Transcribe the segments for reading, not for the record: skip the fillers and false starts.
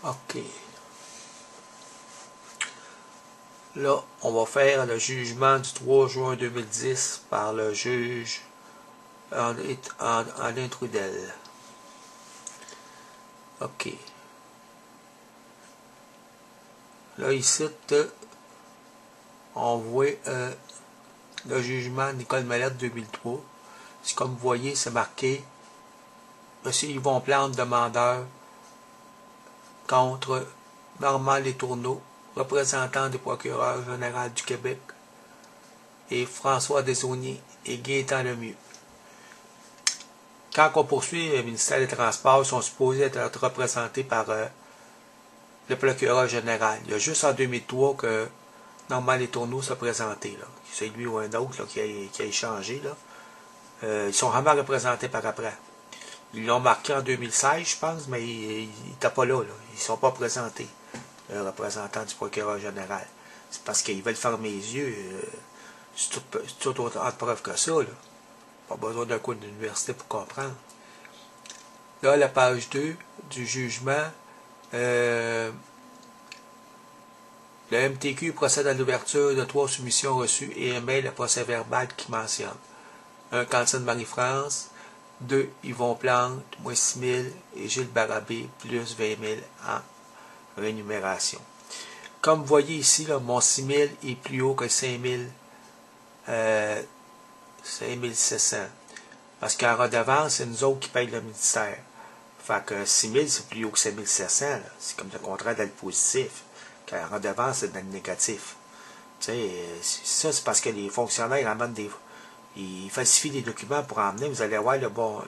OK. Là, on va faire le jugement du 3 juin 2010 par le juge Alain Trudel. OK. Là, ici, on voit le jugement Nicole Mallette 2003. Comme vous voyez, c'est marqué M. Yvon Plante, demandeur, contre Normand Letourneau, représentant du procureur général du Québec, et François Desaulniers et Gaétan Lemieux. Quand on poursuit le ministère des Transports, ils sont supposés être représentés par le procureur général. Il y a juste en 2003 que Normand Letourneau s'est présenté. Là. C'est lui ou un autre là, qui a échangé. Là. Ils sont vraiment représentés par après. Ils l'ont marqué en 2016, je pense, mais ils n'étaient pas là, là. Ils ne sont pas présentés, le représentant du procureur général. C'est parce qu'ils veulent fermer les yeux. C'est tout autant de preuve que ça. Là. Pas besoin d'un cours d'université pour comprendre. Là, la page 2 du jugement, le MTQ procède à l'ouverture de 3 soumissions reçues et émet le procès-verbal qui mentionne 1. Cantine Marie-France, 2. Yvon Plante, moins 6 000, et Gilles Barabé, plus 20 000 en rémunération. Comme vous voyez ici, là, mon 6 000 est plus haut que 5 700. Parce qu'en redevance, c'est nous autres qui payons le ministère. Fait que 6 000, c'est plus haut que 5 700. C'est comme le contraire dans le positif. Qu'en redevance, c'est dans le négatif. Tu sais, ça, c'est parce que les fonctionnaires amènent ils falsifient les documents pour emmener. Vous allez avoir le bon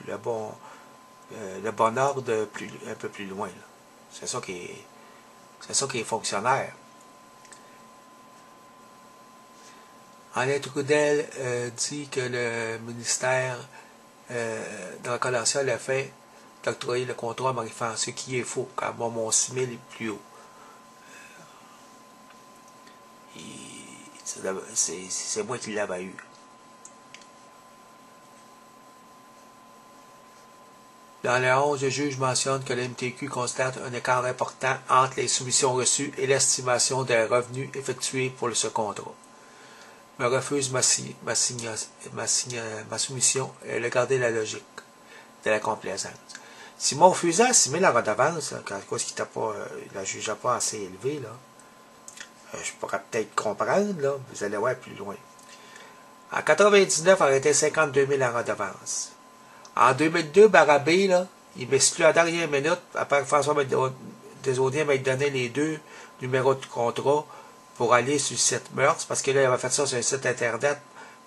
ordre un peu plus loin. C'est ça qui est fonctionnaire. Alain Trudel dit que le ministère dans le cas d'ancienne a fait d'octroyer le contrat à Marie-France, ce qui est faux, car mon 6 000 est plus haut. C'est moi qui l'avais eu. Dans le 11, le juge mentionne que le MTQ constate un écart important entre les soumissions reçues et l'estimation des revenus effectués pour ce contrat. Me refuse ma soumission et le garder la logique de la complaisance. Si mon refusait 6 000 en redevance, quand la juge n'a pas assez élevé, là, je pourrais peut-être comprendre, là, vous allez voir plus loin. En 99, on était 52 000 en redevance. En 2002, Barabé, là, il m'exclut à la dernière minute, après que François Desaulniers m'ait donné les 2 numéros de contrat pour aller sur le site Meurthe, parce que là, il avait fait ça sur un site internet,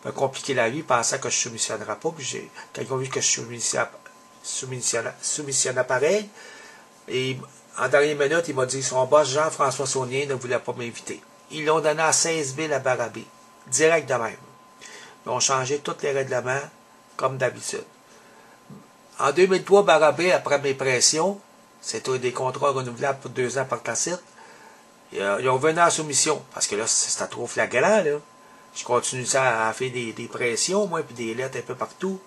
me compliquer la vie, pensant que je ne soumissionnerais pas, puis quand ils ont vu que je soumissionnais pareil, et en dernière minute, il m'a dit, son boss Jean-François Saunier ne voulait pas m'inviter. Ils l'ont donné à 16 000 à Barabé, direct de même. Ils ont changé tous les règlements, comme d'habitude. En 2003, Barabé, après mes pressions, c'était des contrats renouvelables pour 2 ans par tacite, ils ont venu en soumission, parce que là, c'était trop flagrant, là. Je continue ça à faire des pressions, moi, puis des lettres un peu partout.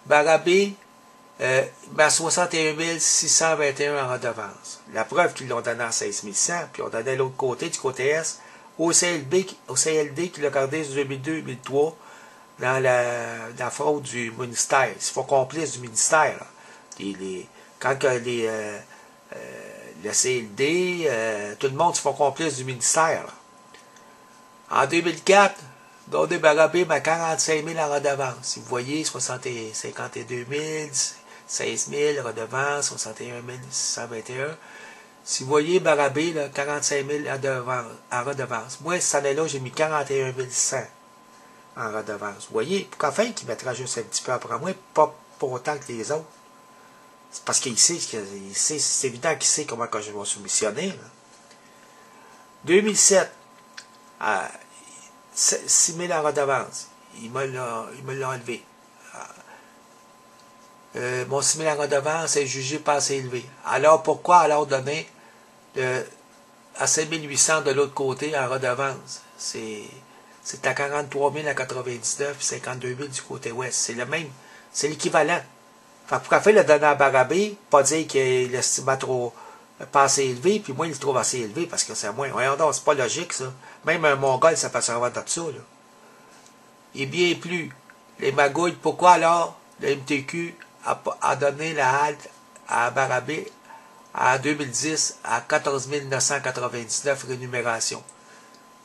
Barabé, 61 621 en redevance. La preuve qu'ils l'ont donné à 16 100, puis on donnait l'autre côté, du côté S, au CLD qui l'a gardé en 2002-2003, dans la fraude du ministère. Ils se font complices du ministère. Là. Quand le CLD, tout le monde se font complices du ministère. Là. En 2004, Dondé Barabé m'a 45 000 en redevance. Vous voyez, 52 000, 16 000 redevance, 61 621. Si vous voyez Barabé, là, 45 000 en redevance. Moi, cette année-là, j'ai mis 41 100 en redevance. Vous voyez, pourquoi faire qu'il mettra juste un petit peu après moi, pas pour autant que les autres? C'est parce qu'il sait, c'est évident qu'il sait comment je vais soumissionner. Là. 2007, 6 000 en redevance. Il me l'a enlevé. Mon 6 000 en redevance est jugé pas assez élevé. Alors pourquoi alors donner à 5 800 de l'autre côté en redevance? C'est à 43 000 à 99 et 52 000 du côté ouest. C'est le même. C'est l'équivalent. Fait que pourquoi faire le donner à Barabé, pas dire qu'il estimait trop pas assez élevé, puis moi, il le trouve assez élevé parce que c'est moins. Voyons donc, c'est pas logique, ça. Même un Mongol, ça peut servir de ça, là. Et bien plus, les magouilles, pourquoi alors le MTQ a donné la halte à Barabé en 2010 à 14 999 rémunération?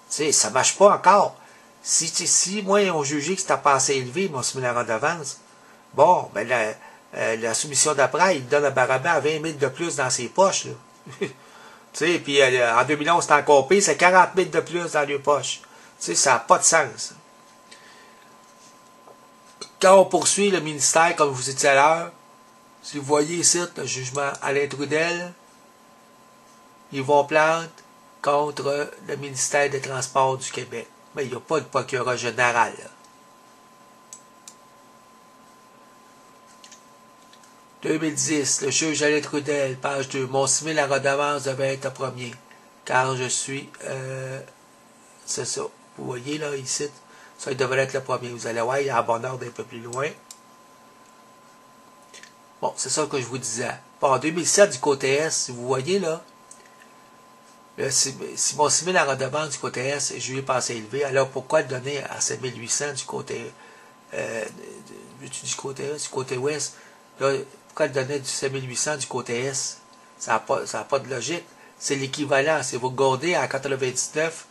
Tu sais, ça marche pas encore. Si moi, ils ont jugé que c'était pas assez élevé, ils m'ont soumis la redevance, bon, ben la soumission d'après, il donne à Barabé à 20 000 de plus dans ses poches, là. Tu sais, puis en 2011, c'est encore pire, c'est 40 000 de plus dans les poches. Tu sais, ça n'a pas de sens. Quand on poursuit le ministère, comme vous étiez à l'heure, si vous voyez ici le jugement Alain Trudel, ils vont plaindre contre le ministère des Transports du Québec. Mais il n'y a pas de procureur général, là. 2010, le juge Alain Trudel, page 2, m'ont soumis la redevance devait être premier, car je suis, c'est ça, vous voyez là, ici, ça il devrait être le premier, vous allez voir, il y a un bon ordre un peu plus loin. Bon, c'est ça que je vous disais. Bon, en 2007, du côté S, si vous voyez là, si m'ont soumis la redevance du côté S, je lui ai pensé élevé, alors pourquoi le donner à 7800 du côté, du côté S, du côté Ouest, là, pourquoi le donner du 7800 du côté S? Ça n'a pas de logique. C'est l'équivalent. Si vous regardez à 99,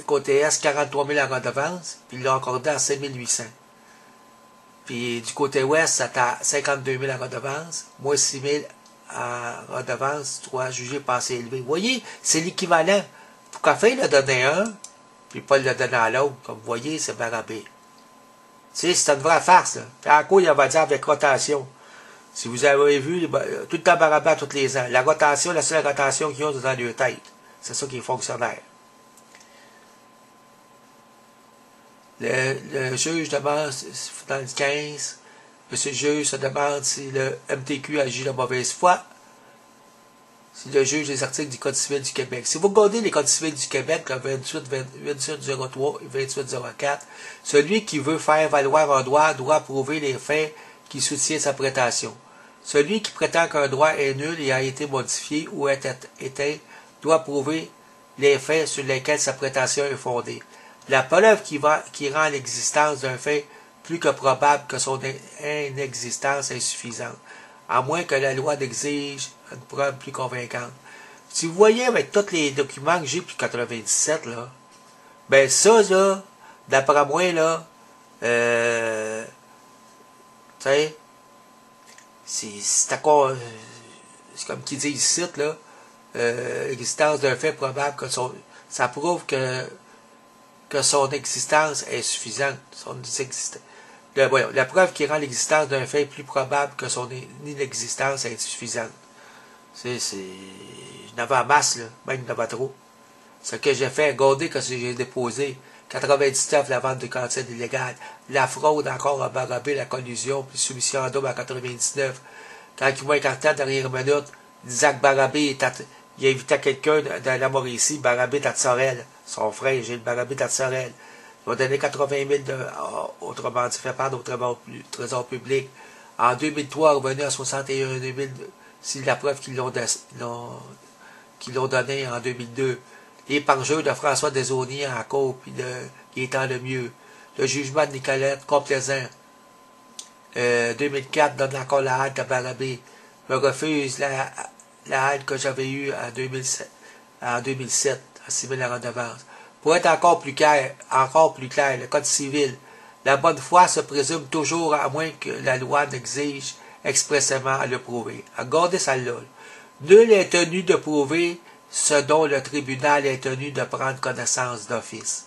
côté S, 43 000 en redevance, puis il l'a accordé à 5800. Puis du côté Ouest, ça t'a 52 000 en redevance, moi 6 000 en redevance, tu dois juger pas assez élevé. Vous voyez, c'est l'équivalent. Pourquoi faire le donner un, puis pas le donner à l'autre? Comme vous voyez, c'est Barabé. Tu sais, c'est une vraie farce, là. Puis en quoi il va dire avec rotation. Si vous avez vu, tout le temps Barabé tous les ans. La rotation, la seule rotation qu'ils ont, c'est dans leur tête. C'est ça qui est fonctionnaire. Le juge demande, dans le 15, monsieur le juge se demande si le MTQ agit de mauvaise foi. Si le juge des articles du Code civil du Québec. Si vous regardez les Codes civils du Québec, le 2803 et 2804, celui qui veut faire valoir un droit doit prouver les faits qui soutiennent sa prétention. Celui qui prétend qu'un droit est nul et a été modifié ou est éteint doit prouver les faits sur lesquels sa prétention est fondée. La preuve qui rend l'existence d'un fait plus que probable que son inexistence est insuffisante, à moins que la loi n'exige une preuve plus convaincante. Si vous voyez avec tous les documents que j'ai depuis 97, là, ben ça, là, d'après moi, là, tu sais, c'est encore, c'est comme qu'ils disent ici, là, l'existence d'un fait probable que ça prouve que son existence est suffisante. La preuve qui rend l'existence d'un fait plus probable que son inexistence est insuffisante. Je n'avais en masse, là, même il n'avais trop. Ce que j'ai fait, regarder que j'ai déposé 99, la vente de cantine illégale, la fraude encore à Barabé, la collusion, puis soumission en double à 99. Quand ils m'ont écarté à la dernière minute, il disait que Barabé il invitait quelqu'un dans la Mauricie, Barabé Tatsorel, son frère, Gilles Barabé Tatsorel. Ils m'ont donné 80 000 autrement dit, fait part au trésor public. En 2003, revenu à 61 000, c'est la preuve qu'ils l'ont donné en 2002. Les parjures de François Desaulniers en cours, puis qui étant le mieux. Le jugement de Nicolette Complaisant, 2004, donne encore la halte à Barabé. Me refuse la halte que j'avais eue en 2007, à 6 000 la redevance. Pour être encore plus clair, le Code civil, la bonne foi se présume toujours à moins que la loi n'exige expressément à le prouver. Regardez celle-là. Nul est tenu de prouver ce dont le tribunal est tenu de prendre connaissance d'office.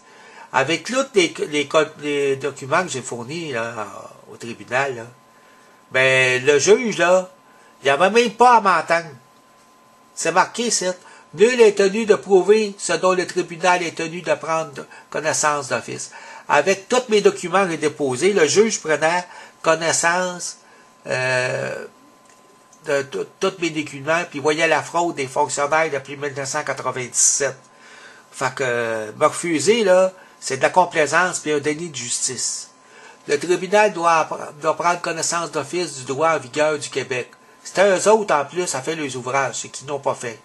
Avec tous les documents que j'ai fournis là, au tribunal, là, ben le juge, là, il n'y avait même pas à m'entendre. C'est marqué, c'est. Nul est tenu de prouver ce dont le tribunal est tenu de prendre connaissance d'office. Avec tous mes documents déposés, le juge prenait connaissance de tous mes documents, puis voyait la fraude des fonctionnaires depuis 1997. Fait que me refuser, là, c'est de la complaisance puis un déni de justice. Le tribunal doit prendre connaissance d'office du droit en vigueur du Québec. C'était eux autres, en plus, à faire les ouvrages, c'est qu'ils n'ont pas fait.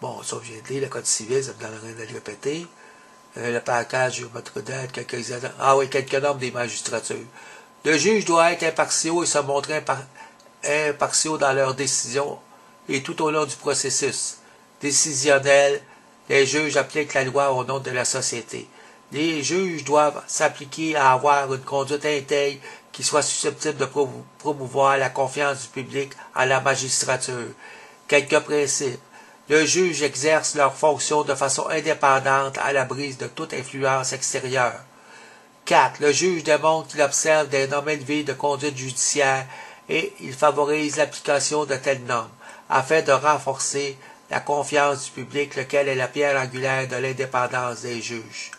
Bon, ça, je viens de lire le Code civil, ça me donne rien de le répéter. Le package, votre date, quelques normes des magistratures. Le juge doit être impartiaux et se montrer impartiaux dans leurs décisions et tout au long du processus décisionnel. Les juges appliquent la loi au nom de la société. Les juges doivent s'appliquer à avoir une conduite intègre qui soit susceptible de promouvoir la confiance du public en la magistrature. Quelques principes. Le juge exerce leurs fonctions de façon indépendante à l'abri de toute influence extérieure. 4. Le juge démontre qu'il observe des normes élevées de conduite judiciaire et il favorise l'application de telles normes afin de renforcer la confiance du public, lequel est la pierre angulaire de l'indépendance des juges.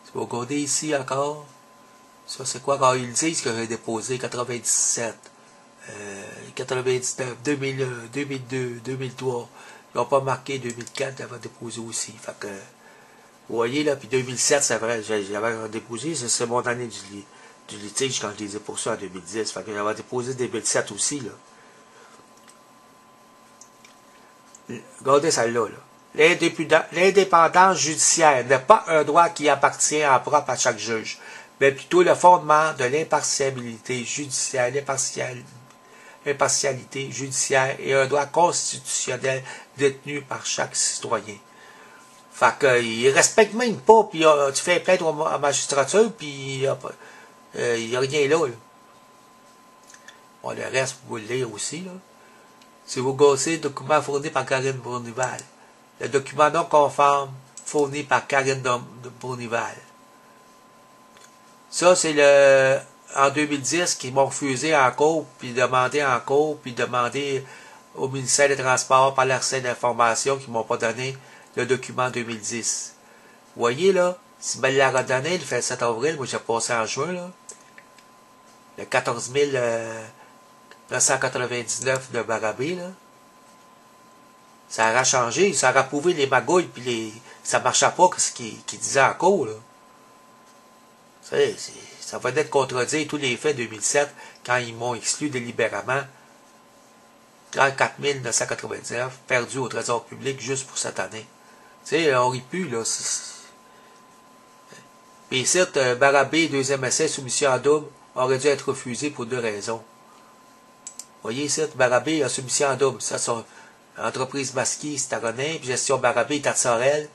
Tu vas regarder ici encore. Ça, c'est quoi? Quand ils disent que j'ai déposé 97, 99, 2001, 2002, 2003. Ils n'ont pas marqué 2004, j'avais déposé aussi. Fait que, vous voyez, là, puis 2007, c'est vrai, j'avais déposé, c'est mon année du litige quand je les ai poursuivis en 2010. Fait que j'avais déposé 2007 aussi, là. Regardez celle-là, là. L'indépendance judiciaire n'est pas un droit qui appartient en propre à chaque juge, mais plutôt le fondement de l'impartialité judiciaire, l'impartialité judiciaire est un droit constitutionnel détenu par chaque citoyen. Fait qu'ils respectent même pas, puis tu fais plainte à la magistrature, puis il n'y a rien là. Bon, le reste, vous le lire aussi, là. Si vous gossez le document fourni par Karine Bournival. Le document non conforme fourni par Karine Bournival. Ça, c'est en 2010 qu'ils m'ont refusé en cours, puis demandé en cours, puis demandé au ministère des Transports par l'accès d'information qui m'ont pas donné le document 2010. Vous voyez, là, si me l'a redonné le 27 avril, moi j'ai passé en juin, là, le 14 999 de Barabé, là, ça aura changé, ça aura prouvé les magouilles, puis ça marchait pas ce qu'il disait en cours, là. Ça va être contredire tous les faits 2007 quand ils m'ont exclu délibérément 34 999 perdus au trésor public juste pour cette année. Tu sais, on rit plus, là. Puis ici, Barabé, deuxième essai, soumission en double, aurait dû être refusé pour deux raisons. Vous voyez ici, Barabé a soumission en double. Ça, son entreprise masquée, c'est Aronin, puis gestion Barabé, Tatsorel.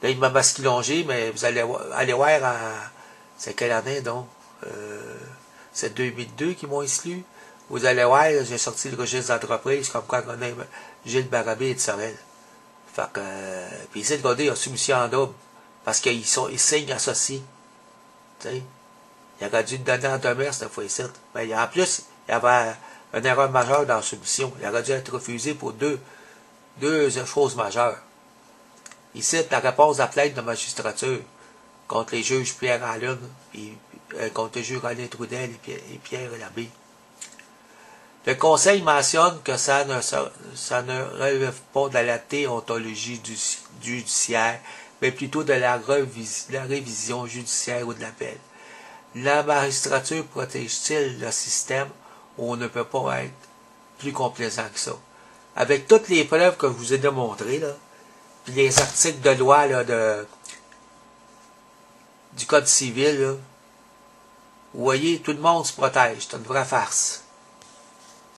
Là, il m'a masquillongé, mais vous allez voir c'est quelle année, donc? C'est 2002 qu'ils m'ont exclu. Vous allez voir, j'ai sorti le registre d'entreprise, comme quoi on a Gilles Barabé et Sorel. Fait que, puis ici, le gars, il a soumission en double, parce qu'ils signent associés. Tu sais? Il aurait dû le donner en demeure cette fois-ci. Mais en plus, il y avait une erreur majeure dans la soumission. Il aurait dû être refusé pour deux choses majeures. Ici, la réponse à plainte de magistrature contre les juges Pierre Allen et contre le juge René Trudel et Pierre Labbé. Le Conseil mentionne que ça ne relève pas de la déontologie judiciaire, mais plutôt de la révision judiciaire ou de l'appel. La magistrature protège-t-il le système où on ne peut pas être plus complaisant que ça? Avec toutes les preuves que je vous ai démontrées, là, puis les articles de loi là, du Code civil, là, vous voyez, tout le monde se protège. C'est une vraie farce.